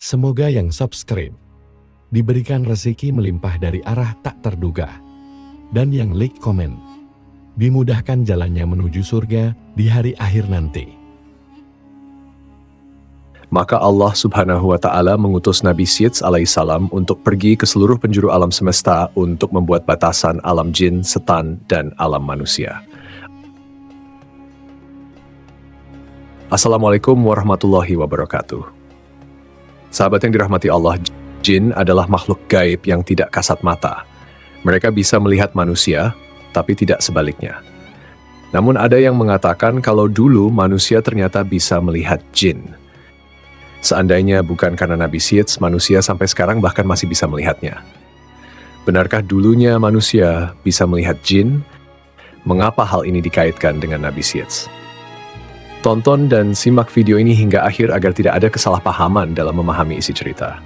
Semoga yang subscribe diberikan rezeki melimpah dari arah tak terduga. Dan yang like komen, dimudahkan jalannya menuju surga di hari akhir nanti. Maka Allah Subhanahu wa Ta'ala mengutus Nabi Syeds alaihissalam untuk pergi ke seluruh penjuru alam semesta untuk membuat batasan alam jin, setan, dan alam manusia. Assalamualaikum warahmatullahi wabarakatuh. Sahabat yang dirahmati Allah, jin adalah makhluk gaib yang tidak kasat mata. Mereka bisa melihat manusia, tapi tidak sebaliknya. Namun ada yang mengatakan kalau dulu manusia ternyata bisa melihat jin. Seandainya bukan karena Nabi Syeds, manusia sampai sekarang bahkan masih bisa melihatnya. Benarkah dulunya manusia bisa melihat jin? Mengapa hal ini dikaitkan dengan Nabi Syeds? Tonton dan simak video ini hingga akhir agar tidak ada kesalahpahaman dalam memahami isi cerita.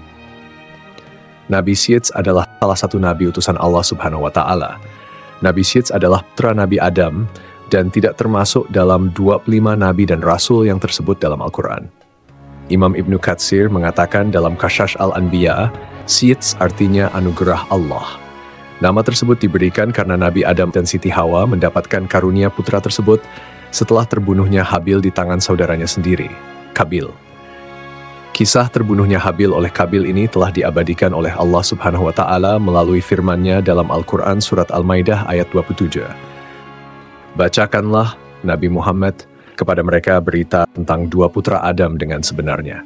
Nabi Syeds adalah salah satu nabi utusan Allah Subhanahu wa Ta'ala. Nabi Syeds adalah putra Nabi Adam dan tidak termasuk dalam 25 nabi dan rasul yang tersebut dalam Al-Quran. Imam Ibnu Katsir mengatakan dalam Qasas Al-Anbiya, Syeds artinya anugerah Allah. Nama tersebut diberikan karena Nabi Adam dan Siti Hawa mendapatkan karunia putra tersebut setelah terbunuhnya Habil di tangan saudaranya sendiri, Qabil. Kisah terbunuhnya Habil oleh Qabil ini telah diabadikan oleh Allah Subhanahu wa Ta'ala melalui firman-Nya dalam Al-Quran Surat Al-Maidah ayat 27. Bacakanlah Nabi Muhammad kepada mereka berita tentang dua putra Adam dengan sebenarnya.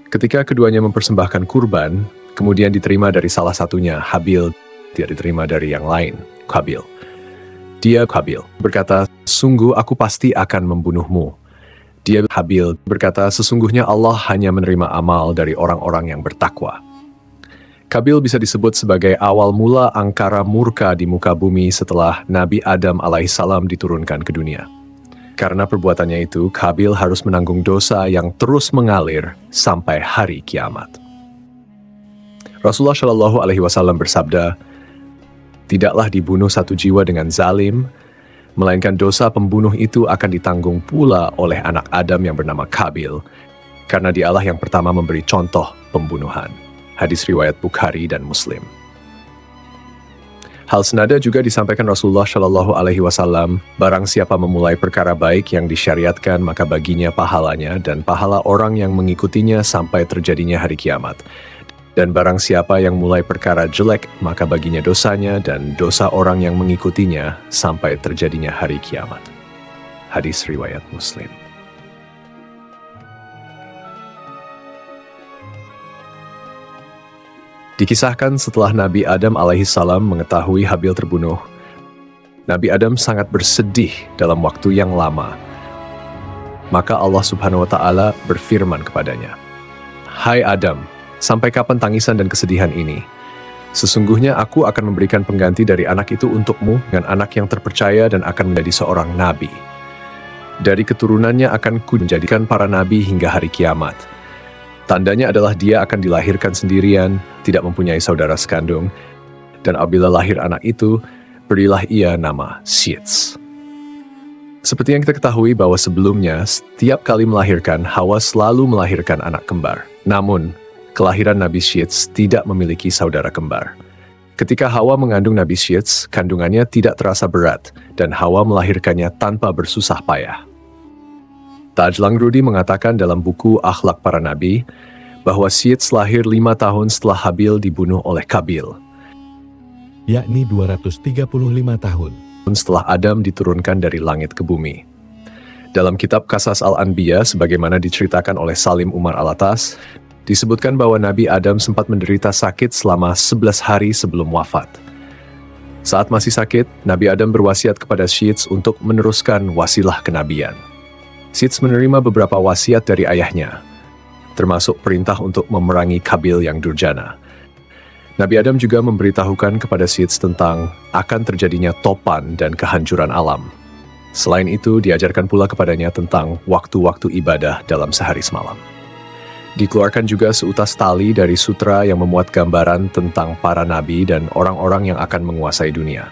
Ketika keduanya mempersembahkan kurban, kemudian diterima dari salah satunya, Habil, tidak diterima dari yang lain, Qabil. Dia, Qabil, berkata, "Sungguh aku pasti akan membunuhmu." Dia, Habil, berkata, "Sesungguhnya Allah hanya menerima amal dari orang-orang yang bertakwa." Qabil bisa disebut sebagai awal mula angkara murka di muka bumi setelah Nabi Adam alaihissalam diturunkan ke dunia. Karena perbuatannya itu, Qabil harus menanggung dosa yang terus mengalir sampai hari kiamat. Rasulullah Shallallahu Alaihi Wasallam bersabda, "Tidaklah dibunuh satu jiwa dengan zalim, melainkan dosa pembunuh itu akan ditanggung pula oleh anak Adam yang bernama Qabil, karena dialah yang pertama memberi contoh pembunuhan." Hadis riwayat Bukhari dan Muslim. Hal senada juga disampaikan Rasulullah Shallallahu Alaihi Wasallam, barang siapa memulai perkara baik yang disyariatkan, maka baginya pahalanya dan pahala orang yang mengikutinya sampai terjadinya hari kiamat. Dan barang siapa yang mulai perkara jelek, maka baginya dosanya dan dosa orang yang mengikutinya sampai terjadinya hari kiamat. Hadis riwayat Muslim. Dikisahkan setelah Nabi Adam alaihissalam mengetahui Habil terbunuh, Nabi Adam sangat bersedih dalam waktu yang lama. Maka Allah Subhanahu wa Ta'ala berfirman kepadanya, "Hai Adam, sampai kapan tangisan dan kesedihan ini? Sesungguhnya aku akan memberikan pengganti dari anak itu untukmu dengan anak yang terpercaya dan akan menjadi seorang nabi. Dari keturunannya akan menjadikan para nabi hingga hari kiamat. Tandanya adalah dia akan dilahirkan sendirian, tidak mempunyai saudara sekandung, dan apabila lahir anak itu, berilah ia nama Syeds." Seperti yang kita ketahui bahwa sebelumnya, setiap kali melahirkan, Hawa selalu melahirkan anak kembar. Namun, kelahiran Nabi Syeds tidak memiliki saudara kembar. Ketika Hawa mengandung Nabi Syeds, kandungannya tidak terasa berat, dan Hawa melahirkannya tanpa bersusah payah. Tajlang Rudi mengatakan dalam buku Akhlak Para Nabi, bahwa Syeds lahir 5 tahun setelah Habil dibunuh oleh Qabil, yakni 235 tahun. Setelah Adam diturunkan dari langit ke bumi. Dalam kitab Qasas Al-Anbiya, sebagaimana diceritakan oleh Salim Umar Alatas, disebutkan bahwa Nabi Adam sempat menderita sakit selama 11 hari sebelum wafat. Saat masih sakit, Nabi Adam berwasiat kepada Syeds untuk meneruskan wasilah kenabian. Syeds menerima beberapa wasiat dari ayahnya, termasuk perintah untuk memerangi Qabil yang durjana. Nabi Adam juga memberitahukan kepada Syeds tentang akan terjadinya topan dan kehancuran alam. Selain itu, diajarkan pula kepadanya tentang waktu-waktu ibadah dalam sehari semalam. Dikeluarkan juga seutas tali dari sutra yang memuat gambaran tentang para nabi dan orang-orang yang akan menguasai dunia.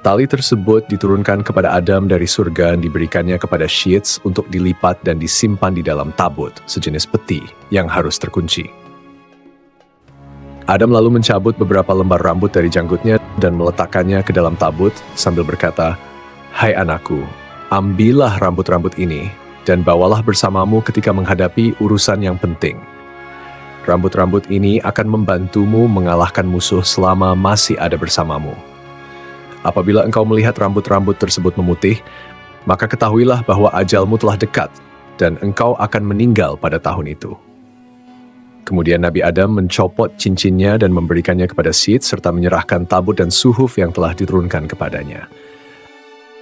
Tali tersebut diturunkan kepada Adam dari surga dan diberikannya kepada Sheets untuk dilipat dan disimpan di dalam tabut, sejenis peti yang harus terkunci. Adam lalu mencabut beberapa lembar rambut dari janggutnya dan meletakkannya ke dalam tabut sambil berkata, "Hai anakku, ambillah rambut-rambut ini dan bawalah bersamamu ketika menghadapi urusan yang penting. Rambut-rambut ini akan membantumu mengalahkan musuh selama masih ada bersamamu. Apabila engkau melihat rambut-rambut tersebut memutih, maka ketahuilah bahwa ajalmu telah dekat dan engkau akan meninggal pada tahun itu." Kemudian Nabi Adam mencopot cincinnya dan memberikannya kepada Sheets serta menyerahkan tabut dan suhuf yang telah diturunkan kepadanya.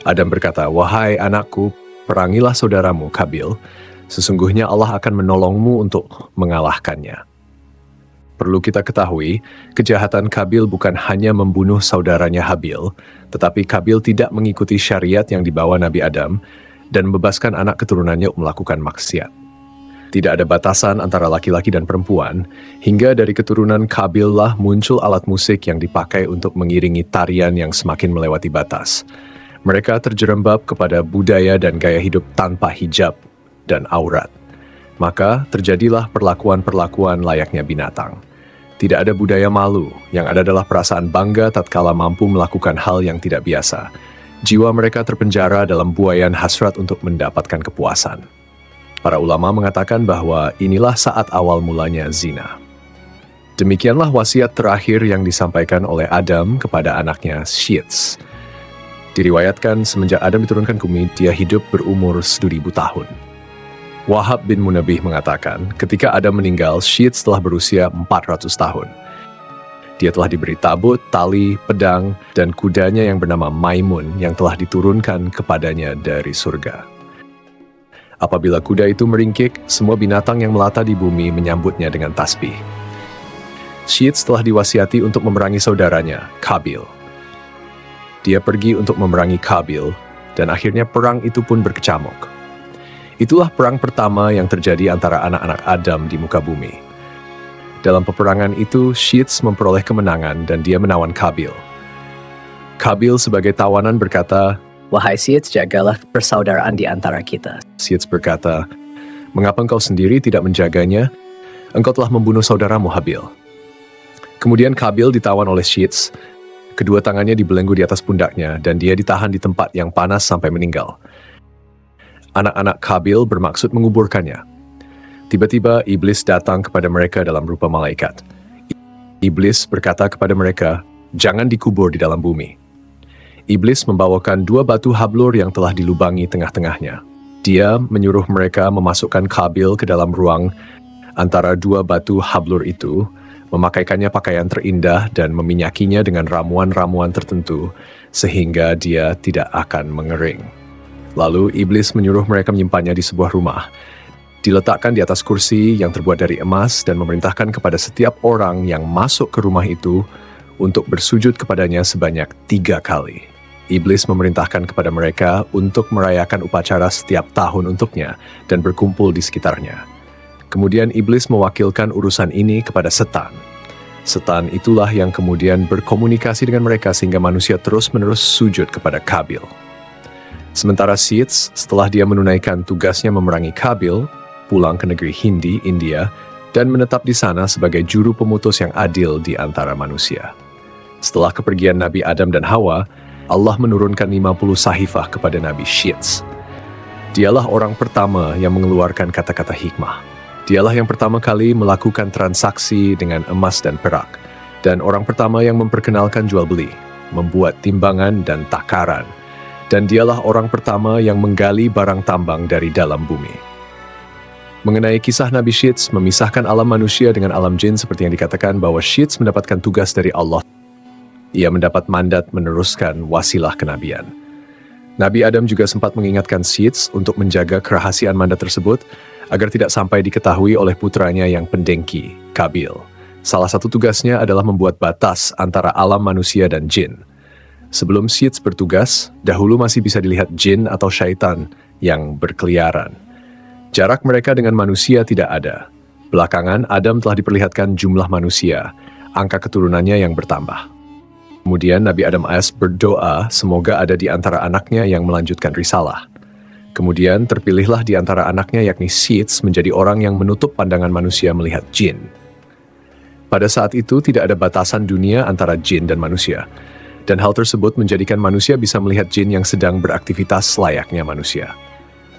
Adam berkata, "Wahai anakku, perangilah saudaramu Kabil, sesungguhnya Allah akan menolongmu untuk mengalahkannya." Perlu kita ketahui, kejahatan Kabil bukan hanya membunuh saudaranya Habil, tetapi Kabil tidak mengikuti syariat yang dibawa Nabi Adam dan membebaskan anak keturunannya melakukan maksiat. Tidak ada batasan antara laki-laki dan perempuan, hingga dari keturunan Kabil lah muncul alat musik yang dipakai untuk mengiringi tarian yang semakin melewati batas. Mereka terjerembab kepada budaya dan gaya hidup tanpa hijab dan aurat. Maka terjadilah perlakuan-perlakuan layaknya binatang. Tidak ada budaya malu, yang ada adalah perasaan bangga tatkala mampu melakukan hal yang tidak biasa. Jiwa mereka terpenjara dalam buayan hasrat untuk mendapatkan kepuasan. Para ulama mengatakan bahwa inilah saat awal mulanya zina. Demikianlah wasiat terakhir yang disampaikan oleh Adam kepada anaknya Sheets. Diriwayatkan semenjak Adam diturunkan ke bumi, dia hidup berumur 1000 tahun. Wahab bin Munabih mengatakan, ketika Adam meninggal, Sheets telah berusia 400 tahun. Dia telah diberi tabut, tali, pedang, dan kudanya yang bernama Maimun yang telah diturunkan kepadanya dari surga. Apabila kuda itu meringkik, semua binatang yang melata di bumi menyambutnya dengan tasbih. Sheets telah diwasiati untuk memerangi saudaranya, Kabil. Dia pergi untuk memerangi Kabil, dan akhirnya perang itu pun berkecamuk. Itulah perang pertama yang terjadi antara anak-anak Adam di muka bumi. Dalam peperangan itu, Sheets memperoleh kemenangan dan dia menawan Kabil. Kabil sebagai tawanan berkata, "Wahai Sheets, jagalah persaudaraan di antara kita." Sheets berkata, "Mengapa engkau sendiri tidak menjaganya? Engkau telah membunuh saudaramu Habil." Kemudian Kabil ditawan oleh Sheets. Kedua tangannya dibelenggu di atas pundaknya dan dia ditahan di tempat yang panas sampai meninggal. Anak-anak Kabil bermaksud menguburkannya. Tiba-tiba iblis datang kepada mereka dalam rupa malaikat. Iblis berkata kepada mereka, "Jangan dikubur di dalam bumi." Iblis membawakan 2 batu hablur yang telah dilubangi tengah-tengahnya. Dia menyuruh mereka memasukkan Kabil ke dalam ruang antara 2 batu hablur itu, memakaikannya pakaian terindah dan meminyakinya dengan ramuan-ramuan tertentu, sehingga dia tidak akan mengering. Lalu iblis menyuruh mereka menyimpannya di sebuah rumah. Diletakkan di atas kursi yang terbuat dari emas dan memerintahkan kepada setiap orang yang masuk ke rumah itu untuk bersujud kepadanya sebanyak 3 kali. Iblis memerintahkan kepada mereka untuk merayakan upacara setiap tahun untuknya dan berkumpul di sekitarnya. Kemudian iblis mewakilkan urusan ini kepada setan. Setan itulah yang kemudian berkomunikasi dengan mereka sehingga manusia terus-menerus sujud kepada Kabil. Sementara Sheets, setelah dia menunaikan tugasnya memerangi Kabil, pulang ke negeri Hindi, India, dan menetap di sana sebagai juru pemutus yang adil di antara manusia. Setelah kepergian Nabi Adam dan Hawa, Allah menurunkan 50 sahifah kepada Nabi Sheets. Dialah orang pertama yang mengeluarkan kata-kata hikmah. Dialah yang pertama kali melakukan transaksi dengan emas dan perak, dan orang pertama yang memperkenalkan jual beli, membuat timbangan dan takaran, dan dialah orang pertama yang menggali barang tambang dari dalam bumi. Mengenai kisah Nabi Sheets memisahkan alam manusia dengan alam jin seperti yang dikatakan bahwa Sheets mendapatkan tugas dari Allah. Ia mendapat mandat meneruskan wasilah kenabian. Nabi Adam juga sempat mengingatkan Sheets untuk menjaga kerahasiaan mandat tersebut agar tidak sampai diketahui oleh putranya yang pendengki, Kabil. Salah satu tugasnya adalah membuat batas antara alam manusia dan jin. Sebelum Sheets bertugas, dahulu masih bisa dilihat jin atau syaitan yang berkeliaran. Jarak mereka dengan manusia tidak ada. Belakangan, Adam telah diperlihatkan jumlah manusia, angka keturunannya yang bertambah. Kemudian Nabi Adam AS berdoa semoga ada di antara anaknya yang melanjutkan risalah. Kemudian terpilihlah di antara anaknya yakni Sith menjadi orang yang menutup pandangan manusia melihat jin. Pada saat itu tidak ada batasan dunia antara jin dan manusia. Dan hal tersebut menjadikan manusia bisa melihat jin yang sedang beraktivitas layaknya manusia.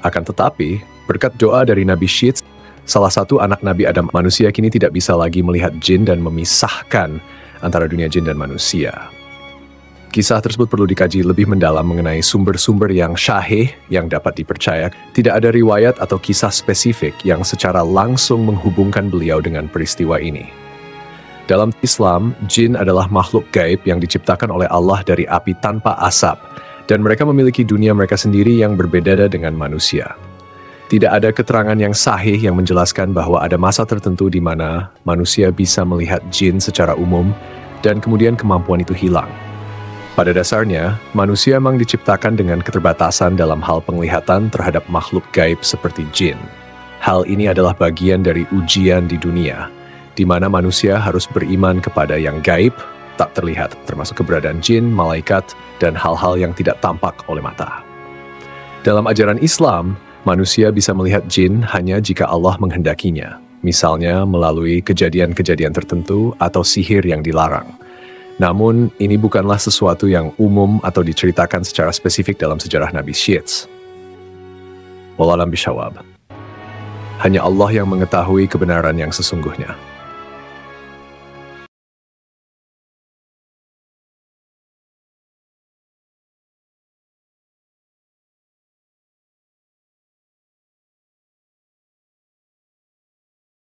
Akan tetapi, berkat doa dari Nabi Sith, salah satu anak Nabi Adam manusia kini tidak bisa lagi melihat jin dan memisahkan antara dunia jin dan manusia. Kisah tersebut perlu dikaji lebih mendalam mengenai sumber-sumber yang syahih yang dapat dipercaya. Tidak ada riwayat atau kisah spesifik yang secara langsung menghubungkan beliau dengan peristiwa ini. Dalam Islam, jin adalah makhluk gaib yang diciptakan oleh Allah dari api tanpa asap, dan mereka memiliki dunia mereka sendiri yang berbeda dengan manusia. Tidak ada keterangan yang sahih yang menjelaskan bahwa ada masa tertentu di mana manusia bisa melihat jin secara umum, dan kemudian kemampuan itu hilang. Pada dasarnya, manusia memang diciptakan dengan keterbatasan dalam hal penglihatan terhadap makhluk gaib seperti jin. Hal ini adalah bagian dari ujian di dunia, di mana manusia harus beriman kepada yang gaib, tak terlihat, termasuk keberadaan jin, malaikat, dan hal-hal yang tidak tampak oleh mata. Dalam ajaran Islam, manusia bisa melihat jin hanya jika Allah menghendakinya, misalnya melalui kejadian-kejadian tertentu atau sihir yang dilarang. Namun, ini bukanlah sesuatu yang umum atau diceritakan secara spesifik dalam sejarah Nabi Sith. Wallahu a'lam bishawab. Hanya Allah yang mengetahui kebenaran yang sesungguhnya.